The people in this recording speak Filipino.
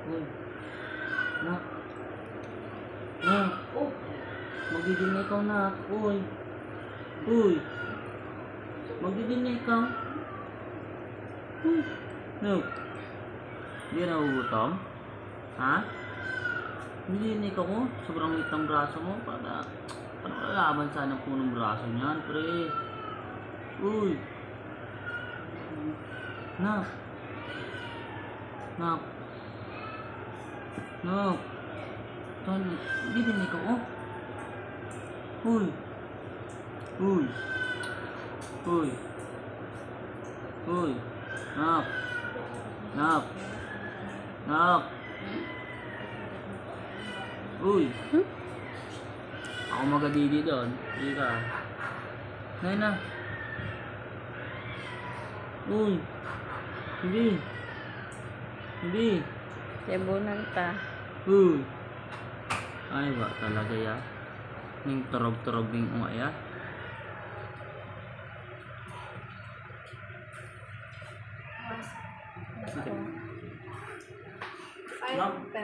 Uy. Nak. Nak. Oh. Magiging na ikaw, nak. Uy. Uy. Magiging na ikaw. Uy. Nak. Hindi ka nagugutom? Ha? Hindi na ikaw ko. Sobrang liit ng braso mo. Paano malalaban sana po ng braso niyan, pre? Uy. Nak. Nak. Nak. Hindi din ikaw, oh. Uy. Uy. Uy. Uy. Nak. Nak. Nak. Uy. Ako magadidi doon. Hindi ka. Ngayon na. Uy. Hindi. Hindi. Yabunan ta. Uy. Ay ba talaga ya? Ning turog-turog ning umaya. Five.